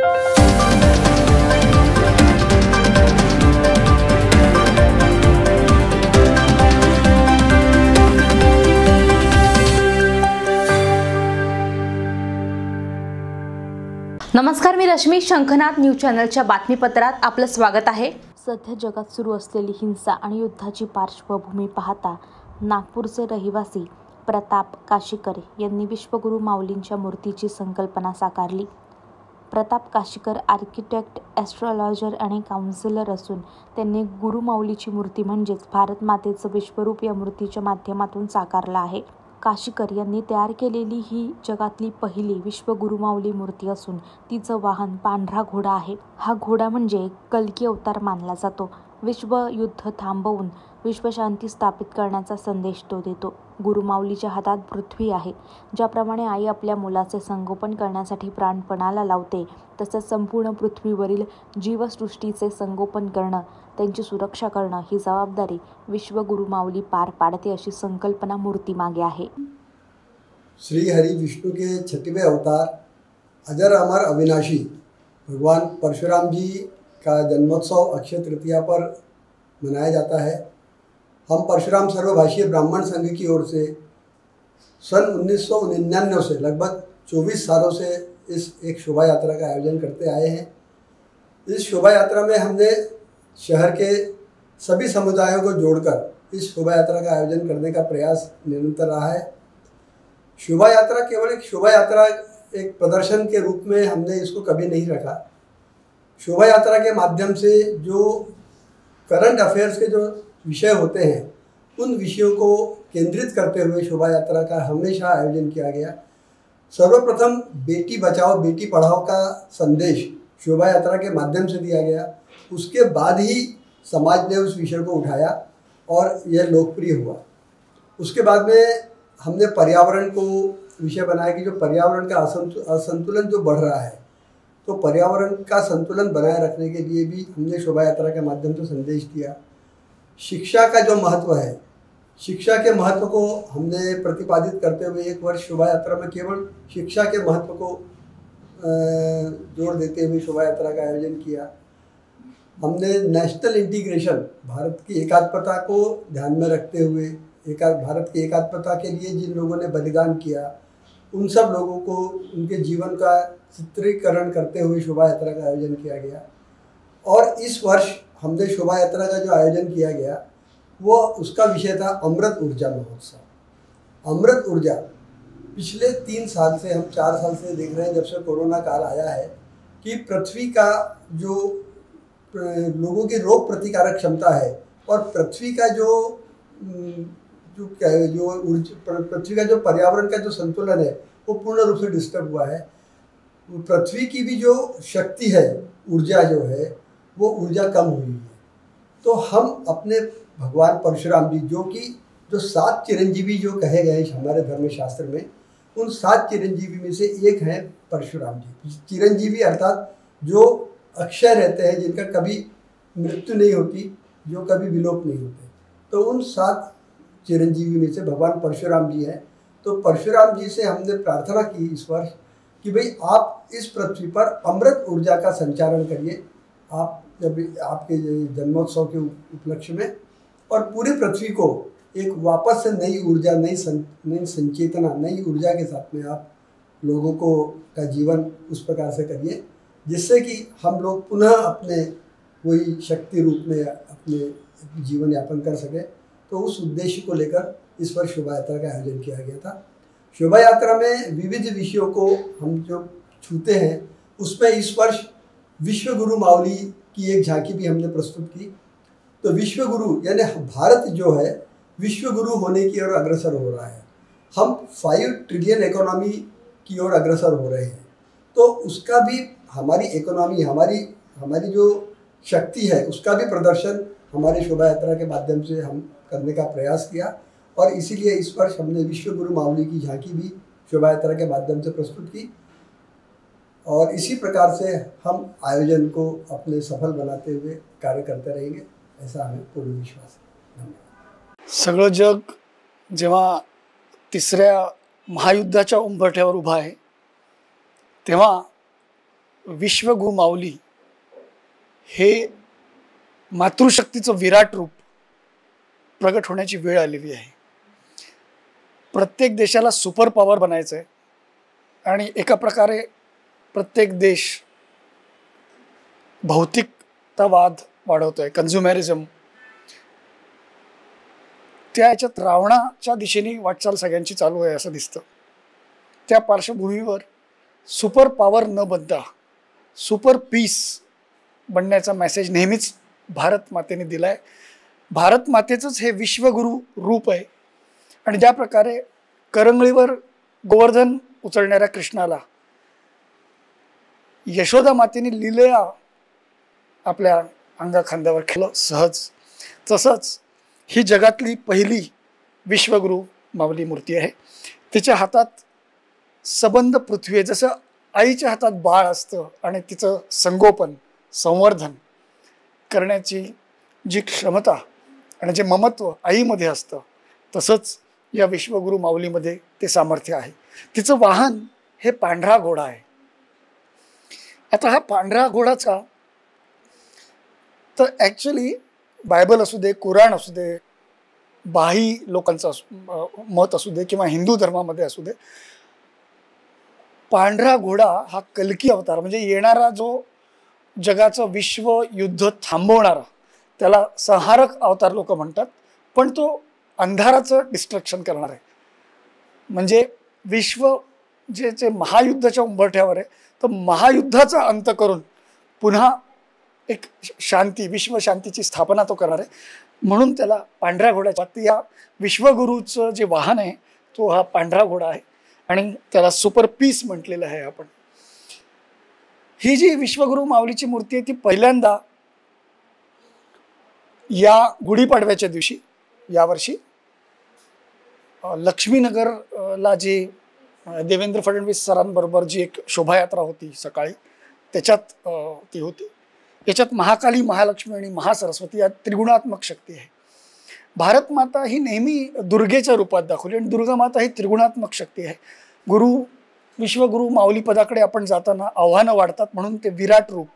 नमस्कार, मी रश्मी शंखनाथ न्यूज चॅनलच्या बातमीपत्रात आपलं स्वागत आहे। सध्या जगात सुरू असलेली हिंसा आणि युद्धाची पार्श्वभूमी पाहता नागपूरचे रहिवासी प्रताप काशीकर यांनी विश्वगुरू माऊलींच्या मूर्तीची संकल्पना साकारली। प्रताप काशीकर आर्किटेक्ट, ॲस्ट्रॉलॉजर आणि काउन्सिलर असून त्यांनी गुरु माऊलीची मूर्ती म्हणजेच भारत मातेचं विश्वरूप या मूर्तीच्या माध्यमातून साकारलं आहे। काशीकर यांनी तयार केलेली ही जगातली पहिली विश्वगुरू माऊली मूर्ती असून तिचं वाहन पांढरा घोडा आहे। हा घोडा म्हणजे कल्की अवतार मानला जातो। विश्वयुद्ध थांबवून विश्वशांती स्थापित करण्याचा संदेश तो देतो। गुरु माऊलीच्या हातात पृथ्वी आहे। ज्याप्रमाणे आई आपल्या मुलाचे संगोपन करण्यासाठी प्राणपणाला लावते, तसंच संपूर्ण पृथ्वीवरील जीवसृष्टीचे संगोपन करणं, त्यांची सुरक्षा करणं ही जबाबदारी विश्वगुरू माऊली पार पाडते, अशी संकल्पना मूर्तीमागे आहे। श्री हरि विष्णु के 6वें अवतार अजर अमर अविनाशी भगवान परशुराम जी का जन्मोत्सव अक्षय तृतीया पर मनाया जाता है। हम परशुराम सर्वभाषीय ब्राह्मण संघ की ओर से सन 1999 से लगभग 24 सालों से इस एक शोभा यात्रा का आयोजन करते आए हैं। इस शोभा यात्रा में हमने शहर के सभी समुदायों को जोड़कर इस शोभा यात्रा का आयोजन करने का प्रयास निरंतर रहा है। शोभा यात्रा केवल एक शोभा यात्रा, एक प्रदर्शन के रूप में हमने इसको कभी नहीं रखा। शोभा यात्रा के माध्यम से जो करंट अफेयर्स के जो विषय होते हैं, उन विषयों को केंद्रित करते हुए शोभा यात्रा का हमेशा आयोजन किया गया। सर्वप्रथम बेटी बचाओ बेटी पढ़ाओ का संदेश शोभा यात्रा के माध्यम से दिया गया। उसके बाद ही समाज ने उस विषय को उठाया और यह लोकप्रिय हुआ। उसके बाद में हमने पर्यावरण को विषय बनाया कि जो पर्यावरण का असंतुलन जो बढ़ रहा है, तो पर्यावरण का संतुलन बनाए रखने के लिए भी हमने शोभा यात्रा के माध्यम से संदेश दिया। शिक्षा का जो महत्व है, शिक्षा के महत्व को हमने प्रतिपादित करते हुए एक वर्ष शोभा यात्रा में केवल शिक्षा के महत्व को जोड़ देते हुए शोभा यात्रा का आयोजन किया। हमने नेशनल इंटीग्रेशन, भारत की एकात्मता को ध्यान में रखते हुए भारत की एकात्मता के लिए जिन लोगों ने बलिदान किया, उन सब लोगों को उनके जीवन का चित्रीकरण करते हुए शोभा यात्रा का आयोजन किया गया। और इस वर्ष हमने शोभा यात्रा का जो आयोजन किया गया, वो उसका विषय था अमृत ऊर्जा महोत्सव। अमृत ऊर्जा पिछले 3 साल से, हम 4 साल से देख रहे हैं, जब से कोरोना काल आया है, कि पृथ्वी का जो लोगों की रोग प्रतिकारक क्षमता है और पृथ्वी का पृथ्वी का जो पर्यावरण का जो संतुलन है, वो पूर्ण रूप से डिस्टर्ब हुआ है। पृथ्वी की भी जो शक्ति है, ऊर्जा जो है, वो ऊर्जा कम हुई है। तो हम अपने भगवान परशुराम जी, जो 7 चिरंजीवी जो कहे गए हमारे धर्मशास्त्र में, उन 7 चिरंजीवी में से एक हैं परशुराम जी। चिरंजीवी अर्थात जो अक्षय रहते हैं, जिनका कभी मृत्यु नहीं होती, जो कभी विलोप नहीं होते। तो उन 7 चिरंजीवी में से भगवान परशुराम जी हैं। तो परशुराम जी से हमने प्रार्थना की इस वर्ष कि भाई आप इस पृथ्वी पर अमृत ऊर्जा का संचारण करिए, आप जब आपके जन्मोत्सव के उपलक्ष्य में, और पूरी पृथ्वी को एक वापस से नई ऊर्जा, नई संचेतना, नई ऊर्जा के साथ में आप लोगों को का जीवन उस प्रकार से करिए, जिससे कि हम लोग पुनः अपने वही शक्ति रूप में अपने जीवन यापन कर सकें। तो उस उद्देश्य को लेकर इस वर्ष शोभा यात्रा का आयोजन किया गया था। शोभा यात्रा में विविध विषयों को हम जो छूते हैं, उसमें इस वर्ष विश्वगुरु माऊली की एक झांकी भी हमने प्रस्तुत की। तो विश्वगुरु यानी भारत जो है विश्वगुरु होने की ओर अग्रसर हो रहा है। हम 5 ट्रिलियन इकोनॉमी की ओर अग्रसर हो रहे हैं। तो उसका भी हमारी इकोनॉमी, हमारी जो शक्ति है, उसका भी प्रदर्शन हमारे शोभा यात्रा के माध्यम से हम करने का प्रयास किया। और इसीलिए इस वर्ष हमने विश्वगुरु माऊली की झांकी भी शोभा यात्रा के माध्यम से प्रस्तुत की। और इसी प्रकार से हम आयोजन को अपने सफल बनाते हुए कार्य करते रहेंगे, ऐसा हमें पूर्ण विश्वास है। धन्यवाद। सगळं जग जेव्हा तिसऱ्या महायुद्धाच्या उंबरठ्यावर उभा आहे, तेव्हा विश्वगुरु माऊली हे मातृशक्तीचं विराट रूप प्रगट होण्याची वेळ आलेली आहे. प्रत्येक देशाला सुपर पॉवर बनायचं आहे आणि एका प्रकारे प्रत्येक देश भौतिकतावाद वाढवतोय, कन्झ्युमरिझम. त्या याच्यात रावणाच्या दिशेने वाटचाल सगळ्यांची चालू आहे असं दिसतं. त्या पार्श्वभूमीवर सुपर पॉवर न बनता सुपर पीस बनण्याचा मेसेज नेहमीच भारत मातेने दिलाय. भारत मातेचंच हे विश्वगुरु रूप आहे. आणि ज्या प्रकारे करंगळीवर गोवर्धन उचलणाऱ्या कृष्णाला यशोदा मातेने लीलया आपल्या अंगाखांद्यावर खेळलं सहज, तसंच ही जगातली पहिली विश्वगुरु माऊली मूर्ती आहे. तिच्या हातात सबंध पृथ्वी आहे. जसं आईच्या हातात बाळ असतं आणि तिचं संगोपन संवर्धन करण्याची जी क्षमता आणि जे ममत्व आईमध्ये असतं, तसंच या विश्वगुरु माऊलीमध्ये ते सामर्थ्य आहे. तिचं वाहन हे पांढरा घोडा आहे. आता हा पांढरा घोडाचा तर ॲक्च्युली बायबल असू दे, कुराण असू दे, बाही लोकांचं मत असू दे किंवा हिंदू धर्मामध्ये असू दे, पांढरा घोडा हा कल्की अवतार म्हणजे येणारा जो जगाचं विश्व युद्ध थांबवणारा, त्याला संहारक अवतार लोक म्हणतात. पण तो अंधाराचं डिस्ट्रक्शन करणार आहे. म्हणजे विश्व जे महायुद्धाच्या उंबरठ्यावर आहे, तर महायुद्धाचा अंत करून पुन्हा एक शांती, विश्व शांतीची स्थापना तो करणार आहे. म्हणून त्याला पांढऱ्या घोड्याच्या या विश्वगुरूचं जे वाहन आहे तो हा पांढरा घोडा आहे आणि त्याला सुपर पीस म्हटलेलं आहे आपण. ही जी विश्वगुरु माऊलीची मूर्ती आहे ती पहिल्यांदा या गुढीपाडव्याच्या दिवशी यावर्षी लक्ष्मीनगरला जी देवेंद्र फडणवीस सरांबरोबर जी एक शोभायात्रा होती सकाळी, त्याच्यात ती होती. याच्यात महाकाली, महालक्ष्मी आणि महासरस्वती या त्रिगुणात्मक शक्ती आहे. भारत माता ही नेहमी दुर्गेच्या रूपात दाखवली आणि दुर्गा माता ही त्रिगुणात्मक शक्ती आहे. विश्वगुरु माऊली पदाकडे आपण जाताना आव्हानं वाढतात, म्हणून ते विराट रूप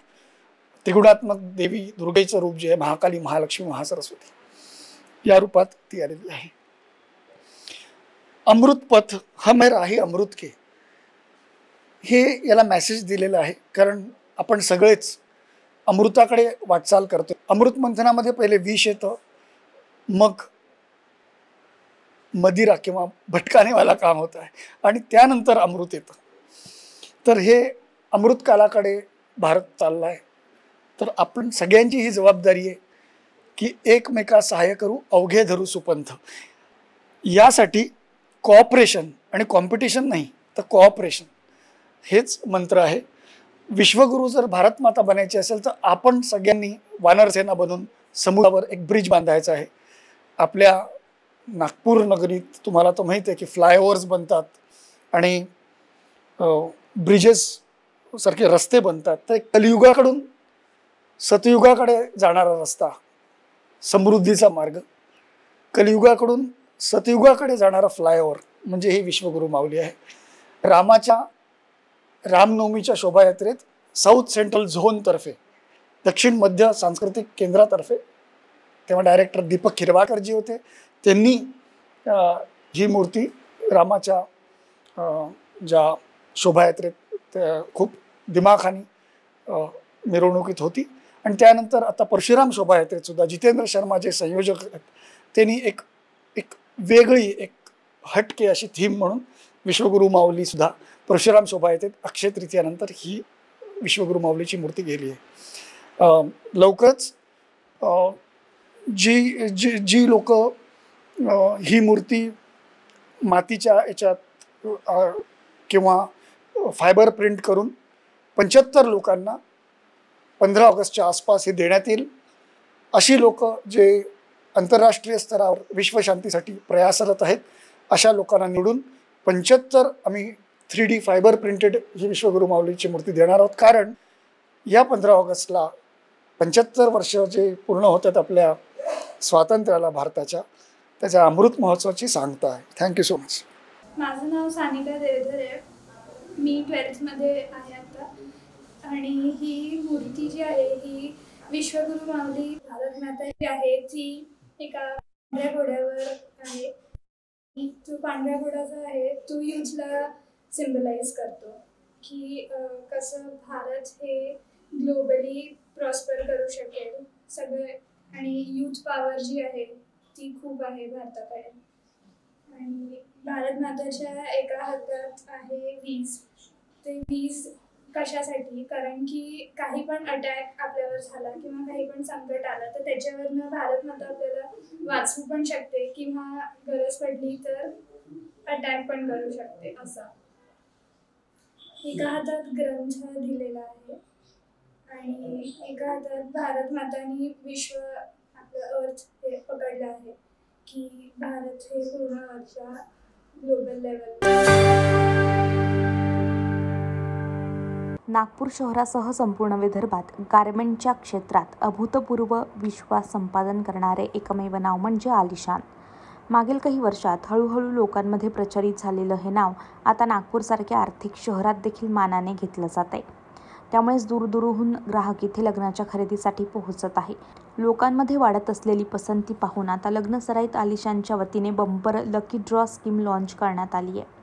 त्रिगुणात्मक देवी दुर्गेचं रूप जे आहे महाकाली, महालक्ष्मी, महासरस्वती या रूपात ती आलेली आहे. अमृत पथ हम राही अमृत के, हे याला मेसेज दिलेलं आहे. कारण आपण सगळेच अमृताकडे वाटचाल करतो. अमृत मंथनामध्ये पहिले विष येतं, मग मदिरा किंवा भटकानेवाला काम होत आहे आणि त्यानंतर अमृत येतं. तर हे अमृत कालाकडे भारत चालला आहे. तर आपण सगळ्यांची ही जबाबदारी आहे की एकमेका सहाय्य करू, अवघे धरू सुपंथ. यासाठी कोऑपरेशन आणि कॉम्पिटिशन नाही तर कोऑपरेशन हेच मंत्र आहे. विश्वगुरु जर भारत माता बनायची असेल तर आपण सगळ्यांनी वानरसेना बनून समुद्रावर एक ब्रिज बांधायचा आहे. आपल्या नागपूर नगरीत तुम्हाला तर माहिती आहे की फ्लायओव्हर्स बनतात आणि ब्रिजेस सारखे रस्ते बनतात. तर कलियुगाकडून सतयुगाकडे जाणारा रस्ता, समृद्धीचा मार्ग, कलियुगाकडून सतयुगाकडे जाणारा फ्लायओव्हर म्हणजे ही विश्वगुरु माऊली आहे. रामनवमीच्या शोभायात्रेत साऊथ सेंट्रल झोनतर्फे, दक्षिण मध्य सांस्कृतिक केंद्रातर्फे, तेव्हा डायरेक्टर दीपक खिरवाकरजी होते, त्यांनी ही मूर्ती रामाच्या ज्या शोभायात्रेत खूप दिमाखानी मिरवणुकीत होती. आणि त्यानंतर आता परशुराम शोभायात्रेत सुद्धा जितेंद्र शर्मा जे संयोजक आहेत त्यांनी एक वेगळी एक हटके अशी थीम म्हणून विश्वगुरु माऊली सुद्धा परशुराम शोभायात्रेत अक्षय तृतीयानंतर ही विश्वगुरु माऊलीची मूर्ती गेली आहे. लवकरच जी लोक ही मूर्ती मातीच्या याच्यात किंवा फायबर प्रिंट करून 75 लोकांना 15 ऑगस्टच्या आसपास हे देण्यात येईल. अशी लोक जे आंतरराष्ट्रीय स्तरावर विश्वशांतीसाठी प्रयासरत आहेत अशा लोकांना निवडून 75 आम्ही 3D फायबर प्रिंटेड ही विश्वगुरु माऊलीची मूर्ती देणार आहोत. कारण या 15 ऑगस्टला 75 वर्ष जे पूर्ण होतात आपल्या स्वातंत्र्याला भारताच्या, त्याच्या अमृत महोत्सवाची सांगता आहे. Thank you so much. माझं नाव सानिका देवधर आहे. मी 12th मध्ये आहे आता आणि ही मूर्ती जी आहे ही विश्वगुरु माऊली भारत माता जी आहे ती एका पांढऱ्या घोड्यावर आहे. तो पांढऱ्या घोडा जो आहे तो यूथला सिम्बलाइज करतो की कसं भारत हे ग्लोबली प्रॉस्पर करू शकेल सगळे. आणि यूथ पॉवर जी आहे ती खूप आहे भारताकडे. आणि भारत माताच्या एका हातात आहे वीज. ते वीज कशासाठी? कारण की काही पण अटॅक आपल्यावर झाला किंवा काही पण संकट आलं तर त्याच्यावरनं भारत माता आपल्याला वाचवू पण शकते किंवा गरज पडली तर अटॅक पण करू शकते. असं एका हातात ग्रंथ दिलेला आहे आणि एका हातात भारत मातांनी विश्व आपलं अर्थ हे पकडलं आहे की भारत हे पूर्ण अर्थला ग्लोबल लेवल. नागपूर शहरासह संपूर्ण विदर्भात गारमेंटच्या क्षेत्रात अभूतपूर्व विश्वास संपादन करणारे एकमेव नाव म्हणजे आलिशान. मागील काही वर्षात हळूहळू लोकांमध्ये प्रचलित झालेलं हे नाव आता नागपूरसारख्या आर्थिक शहरात देखील मानाने घेतलं जात आहे. त्यामुळेच दूरदूरहून ग्राहक इथे लग्नाच्या खरेदीसाठी पोहोचत आहे. लोकांमध्ये वाढत असलेली पसंती पाहून आता लग्नसराईत आलिशानच्या वतीने bumper lucky draw scheme launch करण्यात आली आहे.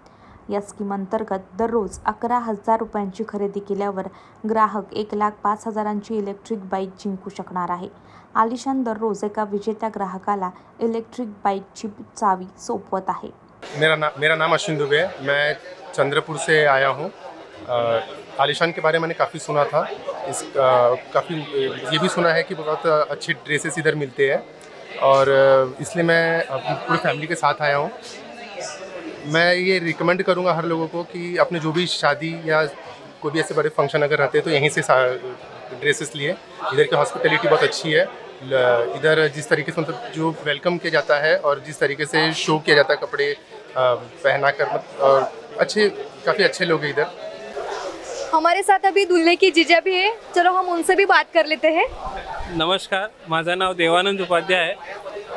या स्कीम अंतर्गत दररोज 11,000 रुपयांची खरेदी केल्यावर ग्राहक 1,05,000ची इलेक्ट्रिक बाईक जिंकू शकणार आहे. आलिशान दररोज एका विजेत्या ग्राहकाला इलेक्ट्रिक बाईकची चावी सोपवत आहे. मेरा नाम अश्विन दुबे है. मैं चंद्रपुर से आया हूँ. आलिशान के बारे में मैंने काफ़ी सुना था. काफ़ी ये भी सुना है कि बहुत अच्छे ड्रेसेस इधर मिलते हैं और इसलिए मैं अपनी पूरी फैमिली के साथ आया हूँ. मैं ये रिकमेंड करूँगा हर लोगों को कि अपने जो भी शादी या कोई भी ऐसे बड़े फंक्शन अगर रहते हैं तो यहीं से ड्रेसेस लिए. इधर की हॉस्पिटलिटी बहुत अच्छी है. इधर जिस तरीके से मतलब जो वेलकम किया जाता है और जिस तरीके से शो किया जाता है कपड़े पहना कर और काफ़ी अच्छे लोग हैं इधर. हमारे साथ अभी दुल्हे की जीजा भी है. चलो हम उनसे भी बात कर लेते हैं. नमस्कार, माझं नाव देवानंद उपाध्याय आहे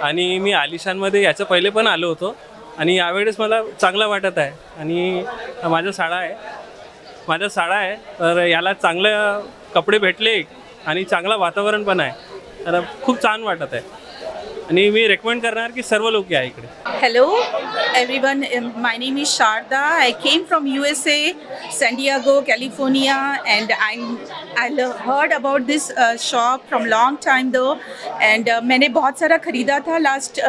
आणि मी आलिशानमध्ये याच्या पहिले पण आलो होतो आणि यावेळेस मला चांगलं वाटत आहे. आणि माझा साडा आहे तर याला चांगले कपडे भेटले आणि चांगलं वातावरण पण आहे तर खूप छान वाटत आहे आणि मी रेकमेंड करणार की सर्व लोक या इकडे. Hello everyone, my name is Sharda. I came from USA, San Diego, California, and I heard about this shop from long time though, and मैंने बहुत सारा खरीदा था last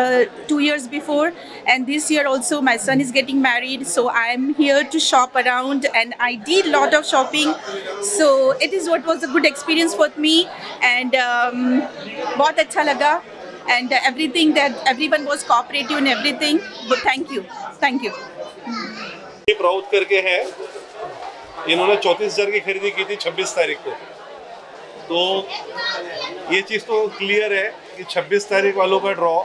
2 years before, and this year also my son is getting married, so I am here to shop around, and I did lot of shopping, so it is what was a good experience for me, and बहुत अच्छा लगा. And everything that everyone was cooperative and everything, but thank you. ये राउत करके है, इन्होंने 34,000 की खरीदी की थी 26 तारीख को. तो ये चीज़ तो क्लियर है कि 26 तारीख वालों का ड्रॉ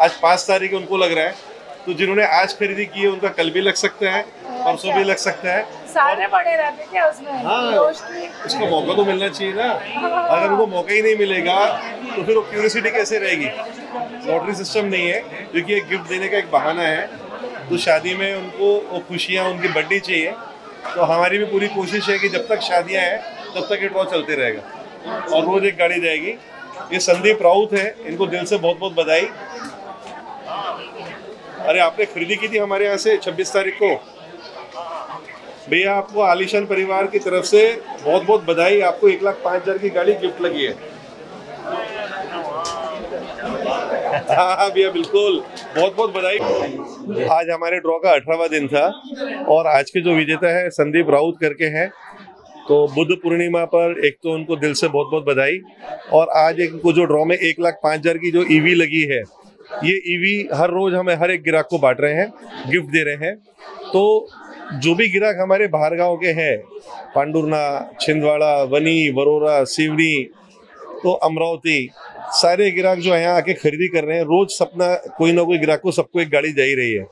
आज 5 तारीख उनको लग रहा है. तो जिन्होंने आज खरीदी की है उनका कल भी लग सकता है, परसों भी लग सकता है. सारे पड़े रहते क्या उसमें? हाँ, उसको मौका तो मिलना चाहिए ना. अगर उनको मौका ही नहीं मिलेगा तो फिर वो क्यूरियोसिटी कैसे रहेगी? लॉटरी सिस्टम नहीं है, क्योंकि एक गिफ्ट देने का एक बहाना है. तो शादी में उनको वो खुशियाँ उनकी बढ़नी चाहिए. तो हमारी भी पूरी कोशिश है कि जब तक शादियाँ हैं तब तक ये ड्रॉ चलते रहेगा और रोज़ एक गाड़ी जाएगी. ये संदीप राउत है, इनको दिल से बहुत बहुत बधाई. अरे आपने खरीदी की थी हमारे यहाँ से 26 तारीख को. भैया आपको आलिशान परिवार की तरफ से बहुत बहुत बधाई. आपको 1,05,000 की गाड़ी गिफ्ट लगी है. हाँ भैया बिल्कुल, बहुत बहुत बधाई. आज हमारे ड्रॉ का 18वां दिन था और आज के जो विजेता है संदीप राउत करके हैं. तो बुद्ध पूर्णिमा पर एक तो उनको दिल से बहुत बहुत बधाई. और आज एक को जो ड्रॉ में 1,05,000 की जो ईवी लगी है, ये ईवी हर रोज हमें हर एक ग्राहक को बांट रहे हैं, गिफ्ट दे रहे हैं. तो जो भी ग्राहक हमारे बाहर गाँव के हैं, पांडुरना, छिंदवाड़ा, वनी, वरोरा, सिवनी, तो अमरावती, सारे ग्राहक जो यहाँ आके खरीदी कर रहे हैं, रोज सपना कोई ना कोई ग्राहक को सबको एक गाड़ी जा ही रही है.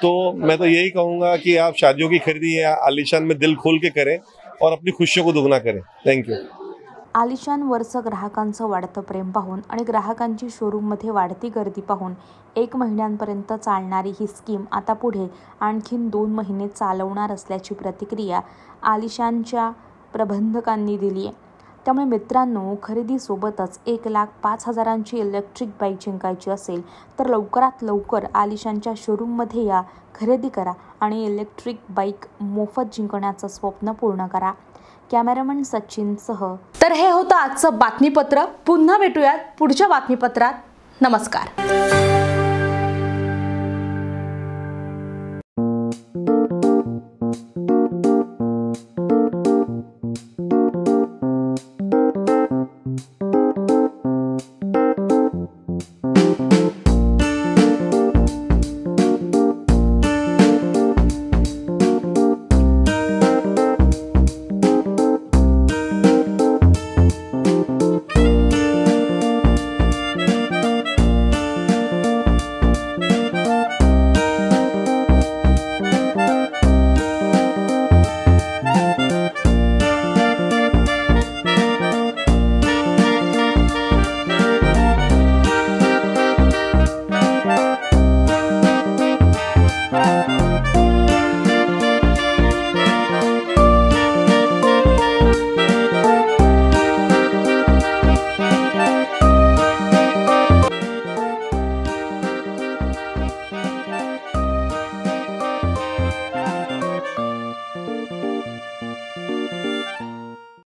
तो मैं तो यही कहूँगा कि आप शादियों की खरीदी या आलिशान में दिल खोल के करें और अपनी खुशियों को दुगना करें. थँक्यू. आलिशानवरचं ग्राहकांचं वाढतं प्रेम पाहून आणि ग्राहकांची शोरूममध्ये वाढती गर्दी पाहून 1 महिन्यांपर्यंत चालणारी ही स्कीम आता पुढे आणखीन 2 महिने चालवणार असल्याची प्रतिक्रिया आलिशानच्या प्रबंधकांनी दिली आहे. त्यामुळे मित्रांनो, खरेदीसोबतच 1,05,000ची इलेक्ट्रिक बाईक जिंकायची असेल तर लवकरात लवकर आलिशानच्या शोरूममध्ये या, खरेदी करा आणि इलेक्ट्रिक बाईक मोफत जिंकण्याचं स्वप्न पूर्ण करा. कॅमेरामन सचिनसह. तर हे होतं आजचं बातमीपत्र. पुन्हा भेटूयात पुढच्या बातमीपत्रात. नमस्कार.